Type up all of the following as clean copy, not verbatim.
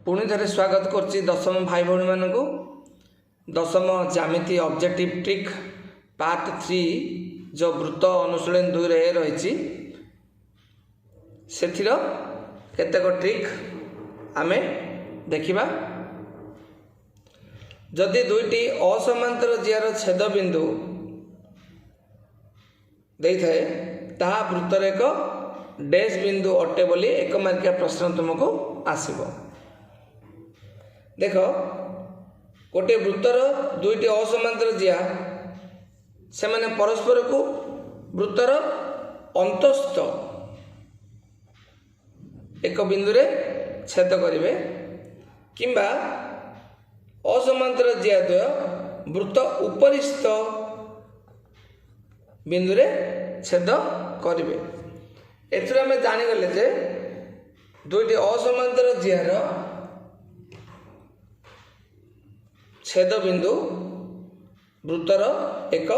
पुणी थे स्वागत कर दशम भाई भौणी मानू दशम ज्यामिति ऑब्जेक्टिव ट्रिक पार्ट 3 जो वृत्त अनुशीलन 2 रही से केतेक ट्रिक आमे देखिबा। जदि दुईटी असमांतर जियार छेद बिंदु देई थाए ताहा वृत्तर एक डैश बिंदु अटे बोली एक मार्किया प्रश्न तुमको आसीबो। देख गोटे वृत्तर दुईटी असमांतर जिया से माने परस्पर को वृत्तर अंतस्थ एक बिंदु रे छेद करिवे किंबा असमांतर जिया द्वय वृत्त उपरिस्थ बिंदु रे छेद करिवे। एथुरा में जानिगले जे दुईटी असमांतर जियार छेद बिंदु वृत्तर एक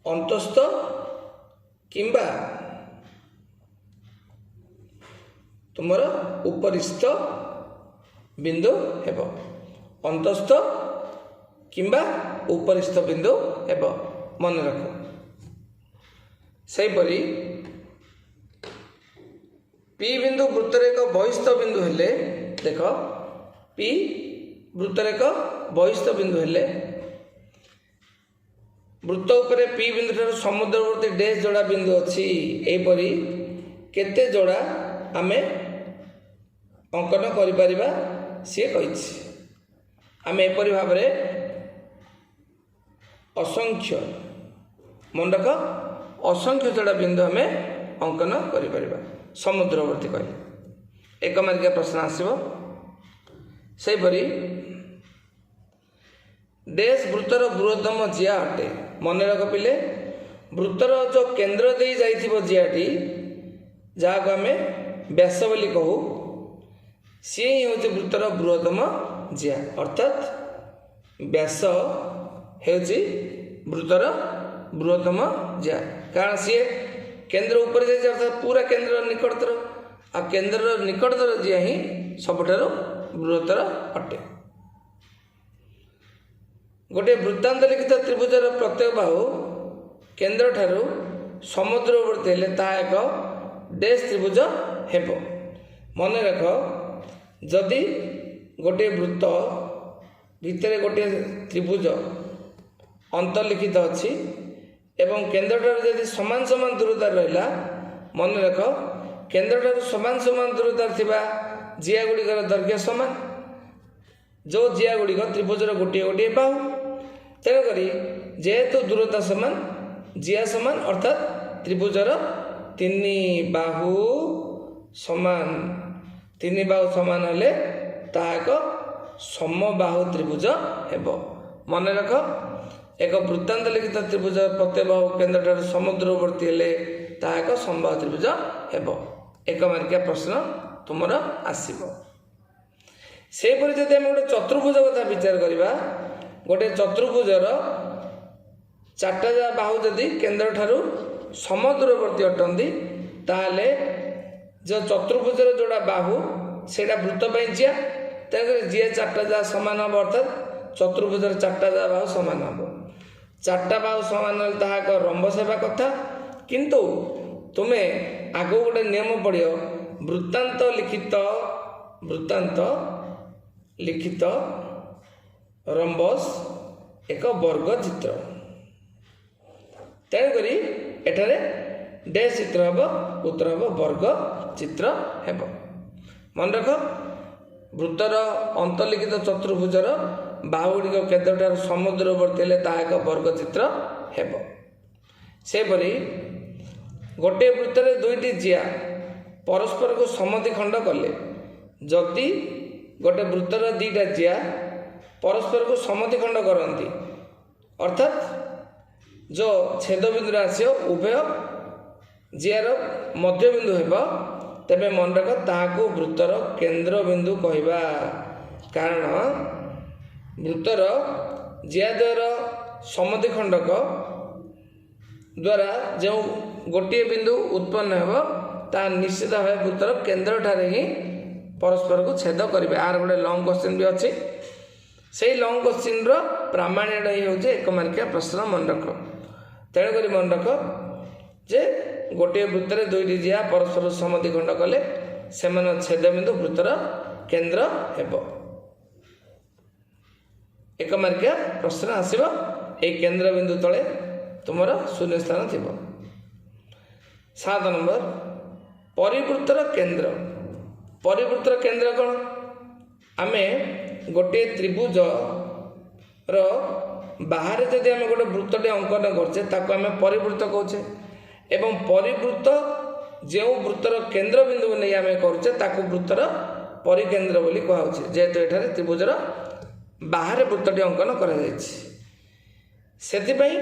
अंतस्थ किंबा तुमर उपरिस्थ बिंदु हेब। अंतस्थ किंबा उपरिस्थ बिंदु हेब मन रख। सेहीपरि पी बिंदु वृत्तर एक बहिस्थ बिंदु हेले देख पी वृत्तर एक बहिस्थ बिंदु हेले वृत्त उपरे पी बिंदु ठार समुद्रवर्ती डैश जोड़ा बिंदु अच्छी एपरी केते जोड़ा आमे अंकन करिपारिबा सी कही आमे एपरी भाव में असंख्य मन रख असंख्य जोड़ा बिंदु आमे अंकन करिपारिबा समुद्रवर्ती कही एक मार्किया प्रश्न आसीबो। सेहीपरि डैश वृत्तर बृहत्तम जिया अटे मन रख पिले वृत्तर जो केंद्र दे जाइथिबो जियाटी जहाँ आम व्यास बोली कहू सी हूँ वृत्तर बृहत्तम जिया अर्थात व्यास हेउची वृत्तर बृहत्तम जिया कारण सी केंद्र ऊपर जाइए अर्थात पूरा केंद्र निकटतर आ केंद्र निकटतर जिया ही सबठारु बृहत्तर अटे। गोटे वृत्तांत लिखित त्रिभुजर प्रत्येक बाहु केंद्र ठारू समुद्रवर्ती हेले ताहा एक डैश त्रिभुज हेब। मन रख जदि गोटे वृत्त भितर गोटे त्रिभुज अंतर्लिखित अच्छी एवं केंद्र ठारू यदि समान समान दूरता रहा मन रख केंद्र ठारू समान समान दूरता थिबा जिया गुड़िकर दैर्घ्य समान जो जिया गुड़िक त्रिभुजर गोटे गोटे बाहु तेणुक जेहेतु दूरता समान जिया समान अर्थात त्रिभुजर तीन बाहु समान हेले ताहा एक समबाहु त्रिभुज हेब। मन रख एक वृत्तांत लिखित त्रिभुज प्रत्येक बाहु केंद्र ठार समुद्रवर्ती हेले ताहा एक समबाहु त्रिभुज हेब। एक मार्किया प्रश्न तुमर आसीबो। सेहीपरि जदि आम गोटे चतुर्भुज कथा विचार करवा गोटे चतुर्भुजर चार्टा बाहु जदि केंद्र ठारू समदूरवर्ती अटंती ताहले जो चतुर्भुजर जोड़ा बाहु सेटा वृत्त पर जिया तेणुकर जिया चार्टा जा समान हम अर्थात चतुर्भुजर चार्टा जा बाहु समान हम चार्टा बाहु समान ताहा एक रंबस हेबा कथा किंतु तुम्हें आगो गोटे नियम पड़ियो वृत्तांत लिखित रंबस एक वर्ग चित्र तेणुक एठारे डैश चित्र हम उत्तर हम वर्ग चित्र हेब। मन रख वृत्तर अंतर्लिखित चतुर्भुजर बाहुगुड़िक केंद्र ठार समुद्रवर्ती हेले ताहा एक वर्ग चित्र हेब। सेहीपरि गोटे वृत्तर दुईटी जिया परस्पर को समद्विखंड कले जदि गोटे वृत्तर दीटा जिया परस्पर को समद्विखंड करती अर्थात जो छेद बिंदु आसो उभय जियार मध्य बिंदु हेब तेबे मन रख ताहाको वृत्तर केंद्र बिंदु कहवा कारण वृत्तर जिया द्वयर समद्विखंडक द्वारा जो गोटे बिंदु उत्पन्न हेब ता निश्चित भाव वृत्तर केंद्र ठारे ही परस्पर को छेद करेंगे। आर गोटे लंग क्वेश्चन भी अच्छी से लंग क्वेश्चन प्रामाण्यटा ये हूँ 1 मार्किया प्रश्न मन रख। तेणुक मन रख जे गोटे वृत्त में 2टी जिया परस्पर समद्विखंड कले से छेदबिंदु वृत्तर केन्द्र हेब। 1 मार्किया प्रश्न आसव। ये केन्द्र बिंदु तले तुम शून्य स्थान थी। 7 नंबर परिवृत्तर केन्द्र। परिवृत्तर केन्द्र कौन? आमे गोटे त्रिभुज बाहर जदि आम गोटे वृत्तटे अंकन करछे ताको आमे परिवृत्त कहूचे एवं परिवृत्त जो वृत्तर केन्द्र बिंदु नहीं आम करुचे ताको वृत्तर परिकेन्द्र बोली कहुचे। जेहेतु एठारे त्रिभुजर बाहर वृत्तटी अंकन करा जायछि सेथिपई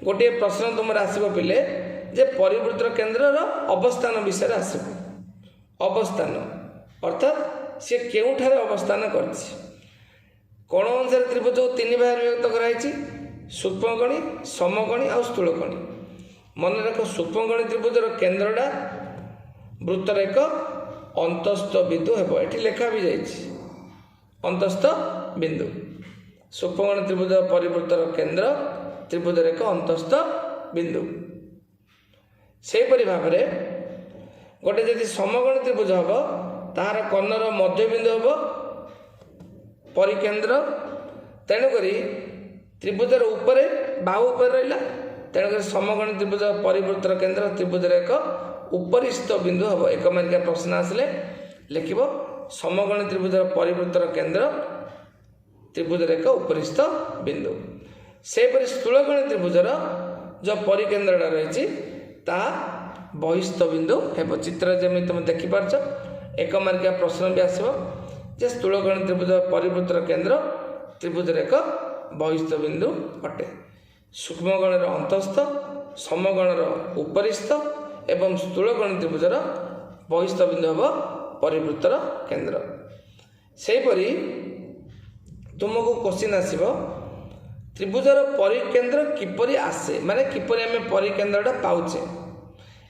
गोटे प्रश्न तुम आसब पिले जे परिवृत्तर केन्द्रर अवस्थान विषय आसब। अवस्थान अर्थात सी केउठारे अवस्थान करछि। कोण अनुसार त्रिभुज को 3 भाग विभक्त कराई सूक्ष्मकोणी समकोणी और स्थूलकोणी। मन रख सूक्ष्मकोणी त्रिभुजर केन्द्रटा वृत्तर एक अंतस्थ बिंदु हेब। एठी लेखा भी जाइछि अंतस्थ बिंदु। सूक्ष्मकोणी त्रिभुज परिवृत्तर केन्द्र त्रिभुजर एक अंतस्थ बिंदु। सेपरि भाव गोटे जदि समकोणी त्रिभुज हम तार कर्णर मध्य बिंदु हम परिकेन्द्र। तेणुक त्रिभुजर उपरे बाहु उपर रहा। तेणुक समकोणी त्रिभुज परिवृत्तर केन्द्र त्रिभुजर एक उपरिस्थ बिंदु हम। 1 मार्किया प्रश्न आसिले लिख समकोणी त्रिभुजर परिवृत्तर केन्द्र त्रिभुजर एक उपरिस्थ बिंदु। सेपरि स्थूलकोणी त्रिभुजर जो परिकेन्द्रटा रही बहिस्थ बिंदु हेब। चित्र जमी तुम देखिपार 1 मार्किया प्रश्न भी आसव जे स्थूलकोणी त्रिभुज परिवृत्तर केन्द्र त्रिभुजर एक बहिस्थ बिंदु अटे। सूक्ष्मकोणर अंतस्थ समकोणर उपरिस्थ एवं स्थूलकोणी त्रिभुजर बहिस्थ बिंदु हम परिवृत्तर केन्द्र। सेहीपरि तुमको क्वेश्चन आसव त्रिभुजर परिकेन्द्र किपरि आसे माने किपरि आमे परिकेन्द्रटा पाउचे।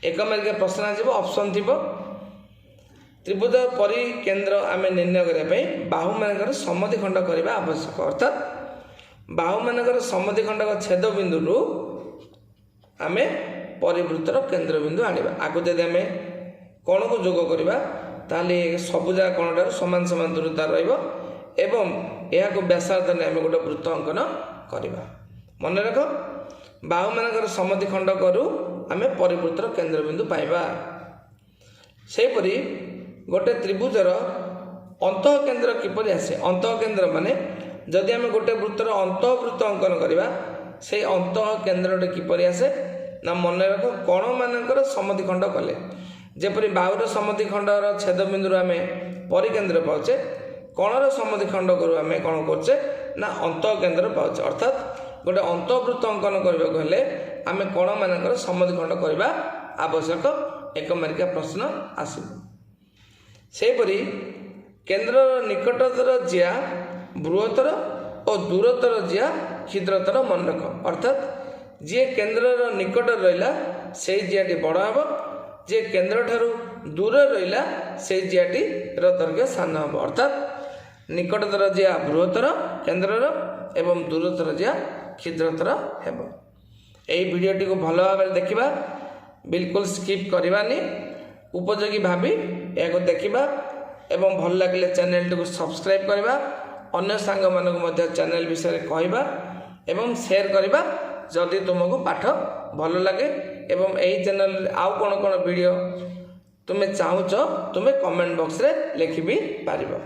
1 मार्किया प्रश्न आसव ऑप्शन थी त्रिभुज परिकेन्द्र आम निर्णय करने बाहु मानकर समद्विखंड करने आवश्यक। अर्थात बाहु मानकर समद्विखंड छेद बिंदु आम परिवृत्तर केन्द्र बिंदु आनिबा। आगु जदि आम कोण को जोग करवा ताले सबुजा कोणटार समान समान दूरता रहिबो एवं यह व्यासार्ध ने आम गोटे वृत्त अंकन करवा। मन रख बाहु मानकर समद्विखंड करू आम परिवृत्तर केन्द्र बिंदु पाइबा। सेहीपरि गोटे त्रिभुजर अंतः केन्द्र किपरि आसे। अंतः केन्द्र माने जदि आम गोटे वृत्तर अंतःवृत्त अंकन करवा से अंतः केन्द्रटे किपरि आसे ना मन रख कोण मानकर समद्विखंड कले जेपरि बाहुर समद्विखंडर छेद बिंदु आम परिकेन्द्र पाउचे कोणर समद्विखंड करू आम कौन करचे ना अंतः केन्द्र पाउचे। अर्थात गोटे अंतःवृत्त अंकन करबाक हेले आम कोण मानकर समद्विखंड करबा आवश्यक। 1 मार्किया प्रश्न आसब। सेहीपरि केन्द्र निकटतर जिया बृहत्तर और दूरतर जिया क्षुद्रतर मन रख। अर्थात जी केन्द्रर निकट रहा से जियाटी बड़ हम जे केन्द्र ठारू दूर रहा से जियाटी दैर्घ्य सान हम। अर्थात निकटतर जिया बृहत्तर केन्द्रर एवं दूरतर जिया क्षुद्रतर हेब। यही वीडियोटी को भल भाव देखा बिल्कुल स्किप करवानी उपयोगी भावी यह देखा एवं भल लगे चैनल को सब्सक्राइब करवा अन्य सांग मानक चैनल विषय कहवा एवं शेयर करवा जदि तुमको पाठ भल लगे एवं यही चैनल आउ कौन कौन वीडियो तुम्हें चाहूच तुम्हें कमेंट बॉक्स रे लिखि भी पारिबो।